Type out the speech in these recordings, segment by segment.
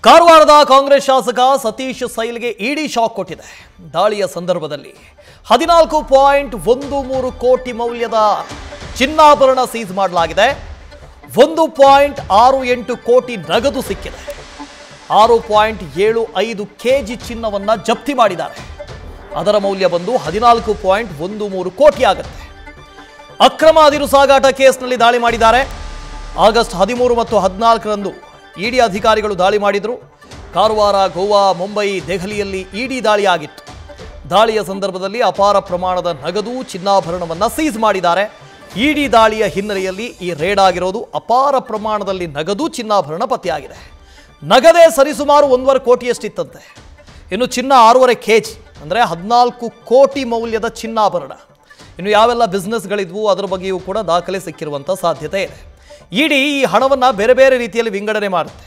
ಕಾರವಾರದ ಕಾಂಗ್ರೆಸ್ ಶಾಸಕ ಸತೀಶ್ ಸೈಲ್ಗೆ ಇಡಿ ಶಾಕ್ ಕೊಟ್ಟಿದೆ. ದಾಳಿಯ ಸಂದರ್ಭದಲ್ಲಿ 14.13 ಕೋಟಿ ಮೌಲ್ಯದ ಚಿನ್ನಾಭರಣ ಸೀಸ್ ಮಾಡಲಾಗಿದೆ. 1.68 ಕೋಟಿ ನಗದು ಸಿಕ್ಕಿದೆ. 6.75 ಕೆಜಿ ಚಿನ್ನವನ್ನು ಜಪ್ತಿ ಮಾಡಿದ್ದಾರೆ. ಅದರ ಮೌಲ್ಯ ಬಂದು 14.13 ಕೋಟಿ ಆಗುತ್ತೆ. ಅಕ್ರಮ ಅದಿರು ಸಾಗಾಟ ಕೇಸ್ನಲ್ಲಿ ದಾಳಿ ಮಾಡಿದ್ದಾರೆ. ಆಗಸ್ಟ್ 13 ಮತ್ತು 14ರಂದು ಇಡಿ ಅಧಿಕಾರಿಗಳು ದಾಳಿ ಮಾಡಿದರು. ಕಾರವಾರ, ಗೋವಾ, ಮುಂಬೈ, ದೆಹಲಿಯಲ್ಲಿ ಇಡಿ ದಾಳಿಯಾಗಿತ್ತು. ದಾಳಿಯ ಸಂದರ್ಭದಲ್ಲಿ ಅಪಾರ ಪ್ರಮಾಣದ ನಗದು ಚಿನ್ನಾಭರಣವನ್ನು ಸೀಸ್ ಮಾಡಿದ್ದಾರೆ. ಇಡಿ ದಾಳಿಯ ಹಿನ್ನೆಲೆಯಲ್ಲಿ ಈ ರೇಡ್ ಆಗಿರೋದು. ಅಪಾರ ಪ್ರಮಾಣದಲ್ಲಿ ನಗದು ಚಿನ್ನಾಭರಣ ಪತ್ತೆಯಾಗಿದೆ. ನಗದೇ ಸರಿಸುಮಾರು 1.5 ಕೋಟಿಯಷ್ಟಿತ್ತಂತೆ. ಇನ್ನು ಚಿನ್ನ 6.5 ಕೆಜಿ ಅಂದರೆ 14 ಕೋಟಿ ಮೌಲ್ಯದ ಚಿನ್ನಾಭರಣ. ಇನ್ನು ಯಾವೆಲ್ಲ ಬಿಸ್ನೆಸ್ಗಳಿದ್ವು ಅದರ ಬಗ್ಗೆಯೂ ಕೂಡ ದಾಖಲೆ ಸಿಕ್ಕಿರುವಂಥ ಸಾಧ್ಯತೆ ಇದೆ. ಇಡಿ ಈ ಹಣವನ್ನು ಬೇರೆ ಬೇರೆ ರೀತಿಯಲ್ಲಿ ವಿಂಗಡಣೆ ಮಾಡುತ್ತೆ.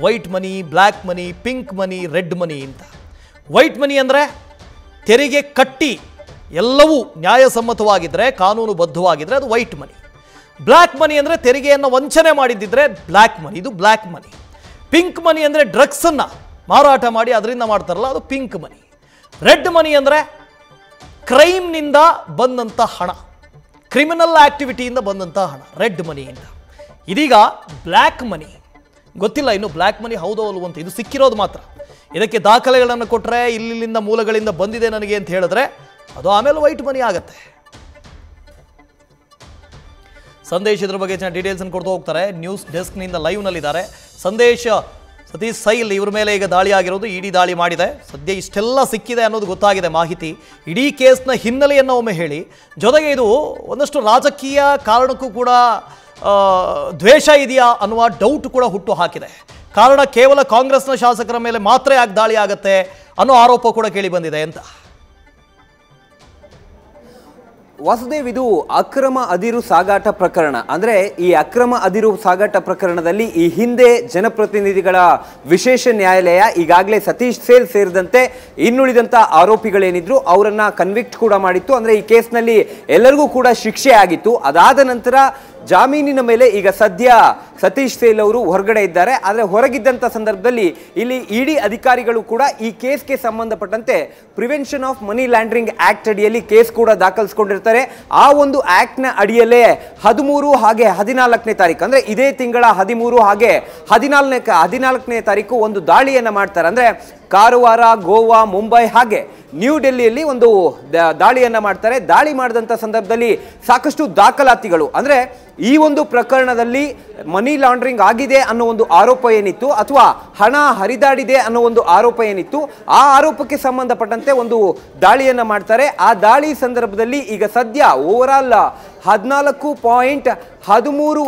ವೈಟ್ ಮನಿ, ಬ್ಲ್ಯಾಕ್ ಮನಿ, ಪಿಂಕ್ ಮನಿ, ರೆಡ್ ಮನಿ ಅಂತ. ವೈಟ್ ಮನಿ ಅಂದರೆ ತೆರಿಗೆ ಕಟ್ಟಿ ಎಲ್ಲವೂ ನ್ಯಾಯಸಮ್ಮತವಾಗಿದ್ದರೆ, ಕಾನೂನುಬದ್ಧವಾಗಿದ್ದರೆ ಅದು ವೈಟ್ ಮನಿ. ಬ್ಲ್ಯಾಕ್ ಮನಿ ಅಂದರೆ ತೆರಿಗೆಯನ್ನು ವಂಚನೆ ಮಾಡಿದ್ದಿದ್ರೆ ಬ್ಲ್ಯಾಕ್ ಮನಿ, ಇದು ಬ್ಲ್ಯಾಕ್ ಮನಿ. ಪಿಂಕ್ ಮನಿ ಅಂದರೆ ಡ್ರಗ್ಸನ್ನು ಮಾರಾಟ ಮಾಡಿ ಅದರಿಂದ ಮಾಡ್ತಾರಲ್ಲ, ಅದು ಪಿಂಕ್ ಮನಿ. ರೆಡ್ ಮನಿ ಅಂದರೆ ಕ್ರೈಮ್ನಿಂದ ಬಂದಂಥ ಹಣ, ಕ್ರಿಮಿನಲ್ ಆಕ್ಟಿವಿಟಿಯಿಂದ ಬಂದಂಥ ಹಣ, ರೆಡ್ ಮನಿ ಅಂತ. ಇದೀಗ ಬ್ಲ್ಯಾಕ್ ಮನಿ ಗೊತ್ತಿಲ್ಲ ಇನ್ನು ಬ್ಲ್ಯಾಕ್ ಮನಿ ಹೌದೋ ಅಲ್ವೋ ಅಂತ. ಇದು ಸಿಕ್ಕಿರೋದು ಮಾತ್ರ. ಇದಕ್ಕೆ ದಾಖಲೆಗಳನ್ನು ಕೊಟ್ಟರೆ ಇಲ್ಲಿಂದ ಮೂಲಗಳಿಂದ ಬಂದಿದೆ ನನಗೆ ಅಂತ ಹೇಳಿದ್ರೆ ಅದು ಆಮೇಲೆ ವೈಟ್ ಮನಿ ಆಗುತ್ತೆ. ಸಂದೇಶ್ ಇದ್ರ ಬಗ್ಗೆ ಡೀಟೇಲ್ಸ್ ಅನ್ನು ಕೊಡ್ತಾ ಹೋಗ್ತಾರೆ. ನ್ಯೂಸ್ ಡೆಸ್ಕ್ನಿಂದ ಲೈವ್ನಲ್ಲಿದ್ದಾರೆ ಸಂದೇಶ್. ಸತೀಶ್ ಸೈಲ್ ಇವ್ರ ಮೇಲೆ ಈಗ ದಾಳಿ ಆಗಿರೋದು, ಇಡಿ ದಾಳಿ ಮಾಡಿದೆ. ಸದ್ಯ ಇಷ್ಟೆಲ್ಲ ಸಿಕ್ಕಿದೆ ಅನ್ನೋದು ಗೊತ್ತಾಗಿದೆ ಮಾಹಿತಿ. ಇಡೀ ಕೇಸ್ನ ಹಿನ್ನೆಲೆಯನ್ನು ಒಮ್ಮೆ ಹೇಳಿ. ಜೊತೆಗೆ ಇದು ಒಂದಷ್ಟು ರಾಜಕೀಯ ಕಾರಣಕ್ಕೂ ಕೂಡ ದ್ವೇಷ ಇದೆಯಾ ಅನ್ನುವ ಡೌಟ್ ಕೂಡ ಹುಟ್ಟು ಹಾಕಿದೆ. ಕಾರಣ ಕೇವಲ ಕಾಂಗ್ರೆಸ್ನ ಶಾಸಕರ ಮೇಲೆ ಮಾತ್ರ ಯಾಕೆ ದಾಳಿ ಆಗುತ್ತೆ ಅನ್ನೋ ಆರೋಪ ಕೂಡ ಕೇಳಿ ಬಂದಿದೆ ಅಂತ. ವಾಸುದೇವ್, ಇದು ಅಕ್ರಮ ಅದಿರು ಸಾಗಾಟ ಪ್ರಕರಣ. ಅಂದರೆ ಈ ಅಕ್ರಮ ಅದಿರು ಸಾಗಾಟ ಪ್ರಕರಣದಲ್ಲಿ ಈ ಹಿಂದೆ ಜನಪ್ರತಿನಿಧಿಗಳ ವಿಶೇಷ ನ್ಯಾಯಾಲಯ ಈಗಾಗಲೇ ಸತೀಶ್ ಸೈಲ್ ಸೇರಿದಂತೆ ಇನ್ನುಳಿದಂಥ ಆರೋಪಿಗಳೇನಿದ್ರು ಅವರನ್ನ ಕನ್ವಿಕ್ಟ್ ಕೂಡ ಮಾಡಿತ್ತು. ಅಂದರೆ ಈ ಕೇಸ್ನಲ್ಲಿ ಎಲ್ಲರಿಗೂ ಕೂಡ ಶಿಕ್ಷೆ ಆಗಿತ್ತು. ಅದಾದ ನಂತರ ಜಾಮೀನಿನ ಮೇಲೆ ಈಗ ಸದ್ಯ ಸತೀಶ್ ಸೈಲ್ ಅವರು ಹೊರಗಡೆ ಇದ್ದಾರೆ. ಆದರೆ ಹೊರಗಿದ್ದಂಥ ಸಂದರ್ಭದಲ್ಲಿ ಇಲ್ಲಿ ಇಡಿ ಅಧಿಕಾರಿಗಳು ಕೂಡ ಈ ಕೇಸ್ಗೆ ಸಂಬಂಧಪಟ್ಟಂತೆ prevention of money laundering act ಅಡಿಯಲ್ಲಿ ಕೇಸ್ ಕೂಡ ದಾಖಲಿಸಿಕೊಂಡಿರ್ತಾರೆ. ಆ ಒಂದು ಆಕ್ಟ್ ನ ಅಡಿಯಲ್ಲೇ 13 ಹಾಗೆ 14ನೇ ತಾರೀಕು ಅಂದ್ರೆ ಇದೇ ತಿಂಗಳ 13 ಹಾಗೆ 14ನೇ ತಾರೀಕು ಒಂದು ದಾಳಿಯನ್ನ ಮಾಡ್ತಾರೆ. ಅಂದ್ರೆ ಕಾರವಾರ, ಗೋವಾ, ಮುಂಬೈ ಹಾಗೆ ನ್ಯೂ ಡೆಲ್ಲಿಯಲ್ಲಿ ಒಂದು ದಾಳಿಯನ್ನ ಮಾಡ್ತಾರೆ. ದಾಳಿ ಮಾಡಿದಂಥ ಸಂದರ್ಭದಲ್ಲಿ ಸಾಕಷ್ಟು ದಾಖಲಾತಿಗಳು, ಅಂದ್ರೆ ಈ ಒಂದು ಪ್ರಕರಣದಲ್ಲಿ ಮನಿ ಲಾಂಡ್ರಿಂಗ್ ಆಗಿದೆ ಅನ್ನೋ ಒಂದು ಆರೋಪ ಏನಿತ್ತು, ಅಥವಾ ಹಣ ಹರಿದಾಡಿದೆ ಅನ್ನೋ ಒಂದು ಆರೋಪ ಏನಿತ್ತು, ಆ ಆರೋಪಕ್ಕೆ ಸಂಬಂಧಪಟ್ಟಂತೆ ಒಂದು ದಾಳಿಯನ್ನ ಮಾಡ್ತಾರೆ. ಆ ದಾಳಿ ಸಂದರ್ಭದಲ್ಲಿ ಈಗ ಸದ್ಯ ಓವರಾಲ್ 14.13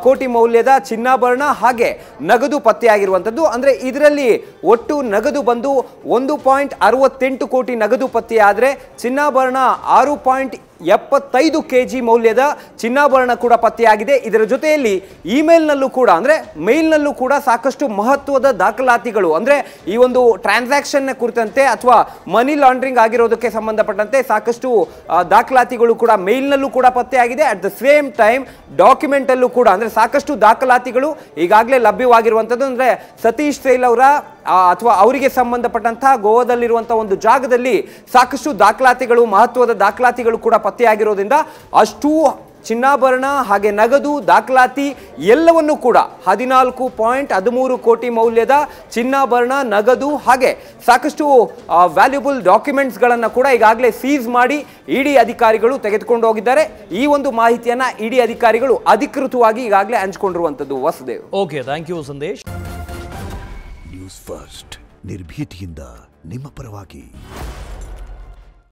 ಕೋಟಿ ಮೌಲ್ಯದ ಚಿನ್ನಾಭರಣ ಹಾಗೆ ನಗದು ಪತ್ತೆಯಾಗಿರುವಂಥದ್ದು. ಅಂದರೆ ಇದರಲ್ಲಿ ಒಟ್ಟು ನಗದು ಬಂದು 1.68 ಕೋಟಿ ನಗದು ಪತ್ತೆಯಾದರೆ ಚಿನ್ನಾಭರಣ 6.75 ಕೆಜಿ ಮೌಲ್ಯದ ಚಿನ್ನಾಭರಣ ಕೂಡ ಪತ್ತೆಯಾಗಿದೆ. ಇದರ ಜೊತೆಯಲ್ಲಿ ಇಮೇಲ್ನಲ್ಲೂ ಕೂಡ, ಅಂದರೆ ಮೇಲ್ನಲ್ಲೂ ಕೂಡ ಸಾಕಷ್ಟು ಮಹತ್ವದ ದಾಖಲಾತಿಗಳು, ಅಂದರೆ ಈ ಒಂದು ಟ್ರಾನ್ಸಾಕ್ಷನ್ ಕುರಿತಂತೆ ಅಥವಾ ಮನಿ ಲಾಂಡ್ರಿಂಗ್ ಆಗಿರೋದಕ್ಕೆ ಸಂಬಂಧಪಟ್ಟಂತೆ ಸಾಕಷ್ಟು ದಾಖಲಾತಿಗಳು ಕೂಡ ಮೇಲ್ನಲ್ಲೂ ಕೂಡ ಪತ್ತೆಯಾಗಿದೆ. At the same time document ಅಲ್ಲೂ ಕೂಡ, ಅಂದರೆ ಸಾಕಷ್ಟು ದಾಖಲಾತಿಗಳು ಈಗಾಗಲೇ ಲಭ್ಯವಾಗಿರುವಂಥದ್ದು. ಅಂದರೆ ಸತೀಶ್ ಸೈಲ್ ಅವರ ಅಥವಾ ಅವರಿಗೆ ಸಂಬಂಧಪಟ್ಟಂತಹ ಗೋವಾದಲ್ಲಿರುವಂತಹ ಒಂದು ಜಾಗದಲ್ಲಿ ಸಾಕಷ್ಟು ದಾಖಲಾತಿಗಳು, ಮಹತ್ವದ ದಾಖಲಾತಿಗಳು ಕೂಡ ಪತ್ತೆಯಾಗಿರೋದ್ರಿಂದ ಅಷ್ಟು ಚಿನ್ನಾಭರಣ ಹಾಗೆ ನಗದು ದಾಖಲಾತಿ ಎಲ್ಲವನ್ನೂ ಕೂಡ 14.13 ಕೋಟಿ ಮೌಲ್ಯದ ಚಿನ್ನಾಭರಣ, ನಗದು ಹಾಗೆ ಸಾಕಷ್ಟು ವ್ಯಾಲ್ಯೂಬಲ್ ಡಾಕ್ಯುಮೆಂಟ್ಸ್ಗಳನ್ನು ಕೂಡ ಈಗಾಗಲೇ ಸೀಸ್ ಮಾಡಿ ಇಡಿ ಅಧಿಕಾರಿಗಳು ತೆಗೆದುಕೊಂಡು ಹೋಗಿದ್ದಾರೆ. ಈ ಒಂದು ಮಾಹಿತಿಯನ್ನ ಇಡಿ ಅಧಿಕಾರಿಗಳು ಅಧಿಕೃತವಾಗಿ ಈಗಾಗಲೇ ಹಂಚಿಕೊಂಡಿರುವಂಥದ್ದು. Vasudev, okay, thank you Sandesh. News first, ನಿರ್ಭೀತಿಯಿಂದ ನಿಮ್ಮ ಪರವಾಗಿ.